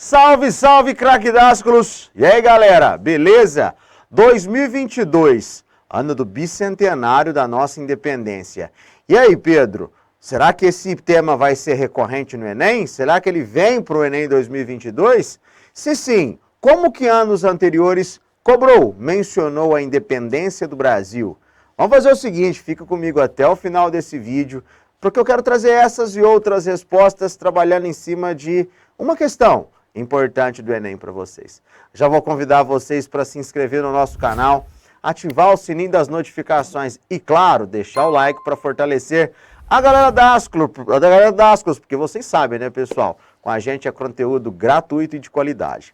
Salve, salve, craque Dásculos! E aí, galera, beleza? 2022, ano do bicentenário da nossa independência. E aí, Pedro, será que esse tema vai ser recorrente no Enem? Será que ele vem para o Enem 2022? Se sim, como que anos anteriores mencionou a independência do Brasil? Vamos fazer o seguinte, fica comigo até o final desse vídeo, porque eu quero trazer essas e outras respostas trabalhando em cima de uma questão importante do Enem para vocês. Já vou convidar vocês para se inscrever no nosso canal, ativar o sininho das notificações e, claro, deixar o like para fortalecer a galera Dásculos, porque vocês sabem, né, pessoal? Com a gente é conteúdo gratuito e de qualidade.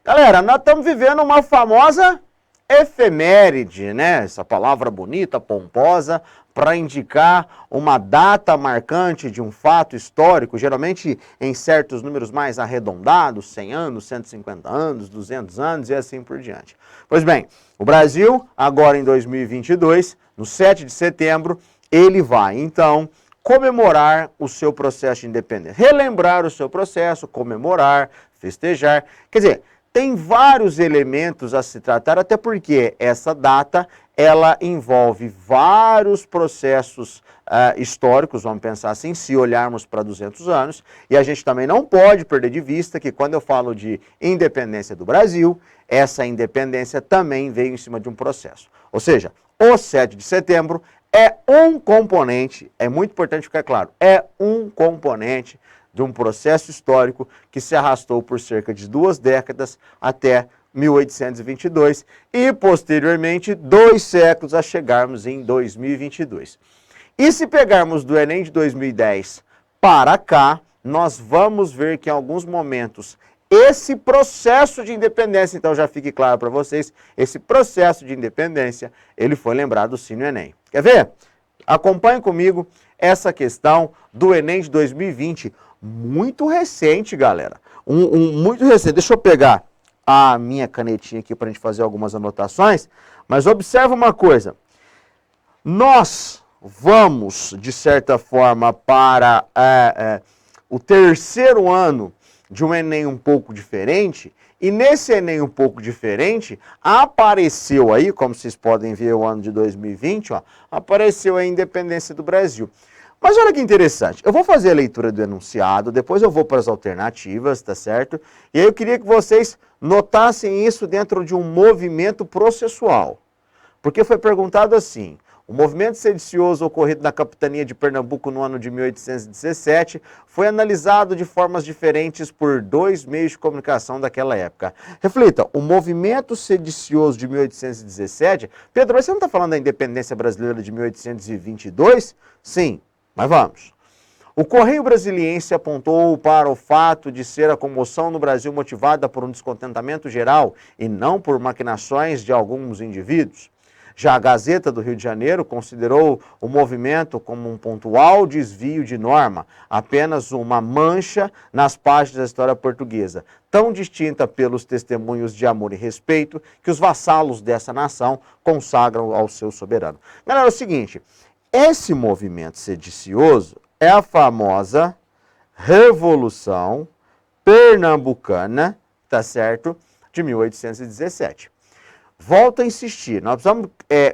Galera, nós estamos vivendo uma famosa efeméride, né? Essa palavra bonita, pomposa, para indicar uma data marcante de um fato histórico, geralmente em certos números mais arredondados, 100 anos, 150 anos, 200 anos e assim por diante. Pois bem, o Brasil, agora em 2022, no 7 de setembro, ele vai, então, comemorar o seu processo de independência. Relembrar o seu processo, comemorar, festejar. Quer dizer, tem vários elementos a se tratar, até porque essa data, ela envolve vários processos históricos, vamos pensar assim, se olharmos para 200 anos, e a gente também não pode perder de vista que quando eu falo de independência do Brasil, essa independência também veio em cima de um processo. Ou seja, o 7 de setembro é um componente, é muito importante ficar claro, é um componente de um processo histórico que se arrastou por cerca de 2 décadas até 1822 e, posteriormente, 2 séculos a chegarmos em 2022. E se pegarmos do Enem de 2010 para cá, nós vamos ver que em alguns momentos esse processo de independência, então já fique claro para vocês, esse processo de independência, ele foi lembrado sim no Enem. Quer ver? Acompanhe comigo essa questão do Enem de 2020, muito recente, galera. Muito recente. Deixa eu pegar a minha canetinha aqui para a gente fazer algumas anotações, mas observa uma coisa. Nós vamos, de certa forma, para o terceiro ano de um Enem um pouco diferente, e nesse Enem um pouco diferente, apareceu aí, como vocês podem ver o ano de 2020, ó, apareceu a independência do Brasil. Mas olha que interessante, eu vou fazer a leitura do enunciado, depois eu vou para as alternativas, tá certo? E aí eu queria que vocês notassem isso dentro de um movimento processual. Porque foi perguntado assim, o movimento sedicioso ocorrido na capitania de Pernambuco no ano de 1817 foi analisado de formas diferentes por 2 meios de comunicação daquela época. Reflita, o movimento sedicioso de 1817, Pedro, mas você não está falando da independência brasileira de 1822? Sim. Mas vamos. O Correio Brasiliense apontou para o fato de ser a comoção no Brasil motivada por um descontentamento geral e não por maquinações de alguns indivíduos. Já a Gazeta do Rio de Janeiro considerou o movimento como um pontual desvio de norma, apenas uma mancha nas páginas da história portuguesa, tão distinta pelos testemunhos de amor e respeito que os vassalos dessa nação consagram ao seu soberano. Galera, é o seguinte, esse movimento sedicioso é a famosa Revolução Pernambucana, tá certo, de 1817. Volto a insistir, nós precisamos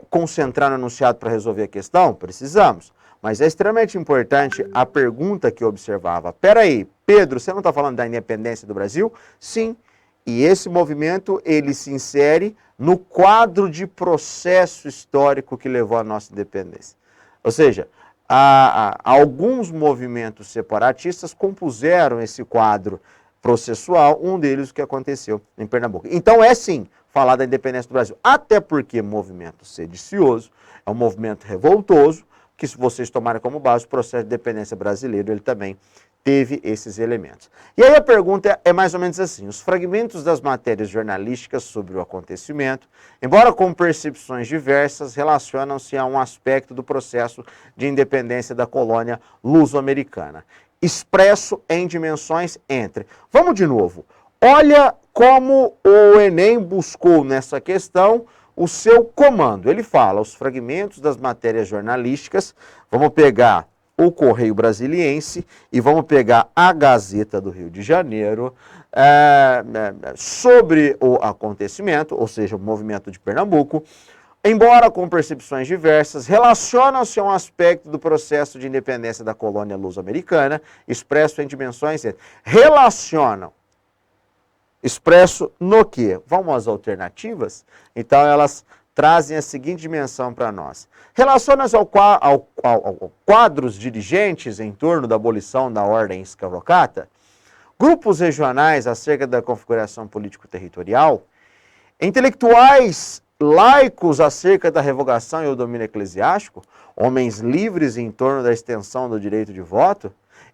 concentrar no enunciado para resolver a questão? Precisamos, mas é extremamente importante a pergunta que eu observava. Peraí, Pedro, você não está falando da independência do Brasil? Sim, e esse movimento, ele se insere no quadro de processo histórico que levou à nossa independência. Ou seja, alguns movimentos separatistas compuseram esse quadro processual, um deles o que aconteceu em Pernambuco. Então é sim falar da independência do Brasil, até porque movimento sedicioso é um movimento revoltoso, que se vocês tomarem como base o processo de independência brasileiro, ele também teve esses elementos. E aí a pergunta é mais ou menos assim, os fragmentos das matérias jornalísticas sobre o acontecimento, embora com percepções diversas, relacionam-se a um aspecto do processo de independência da colônia luso-americana, expresso em dimensões entre. Vamos de novo, olha como o Enem buscou nessa questão o seu comando. Ele fala, os fragmentos das matérias jornalísticas, vamos pegar o Correio Brasiliense e vamos pegar a Gazeta do Rio de Janeiro sobre o acontecimento, ou seja, o movimento de Pernambuco. Embora com percepções diversas, relacionam-se a um aspecto do processo de independência da colônia luso-americana, expresso em dimensões... Relacionam. Expresso no quê? Vamos às alternativas? Então, elas trazem a seguinte dimensão para nós. Relaciona-se ao quadros dirigentes em torno da abolição da ordem escravocrata, grupos regionais acerca da configuração político-territorial, intelectuais laicos acerca da revogação e o domínio eclesiástico, homens livres em torno da extensão do direito de voto,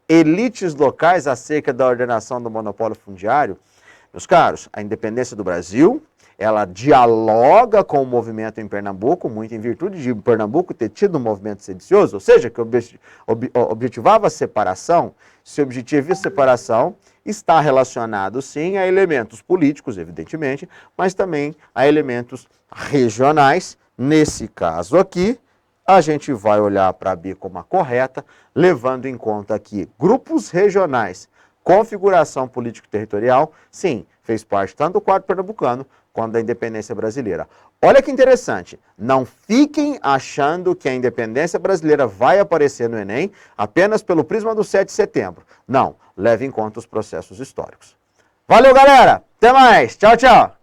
elites locais acerca da ordenação do monopólio fundiário. Meus caros, a independência do Brasil, ela dialoga com o movimento em Pernambuco, muito em virtude de Pernambuco ter tido um movimento sedicioso, ou seja, que objetivava a separação. Se objetiva a separação, está relacionado sim a elementos políticos, evidentemente, mas também a elementos regionais. Nesse caso aqui, a gente vai olhar para a B como a correta, levando em conta que grupos regionais, configuração político-territorial, sim, fez parte tanto do quadro pernambucano quanto da independência brasileira. Olha que interessante, não fiquem achando que a independência brasileira vai aparecer no Enem apenas pelo prisma do 7 de setembro. Não, leve em conta os processos históricos. Valeu, galera! Até mais! Tchau, tchau!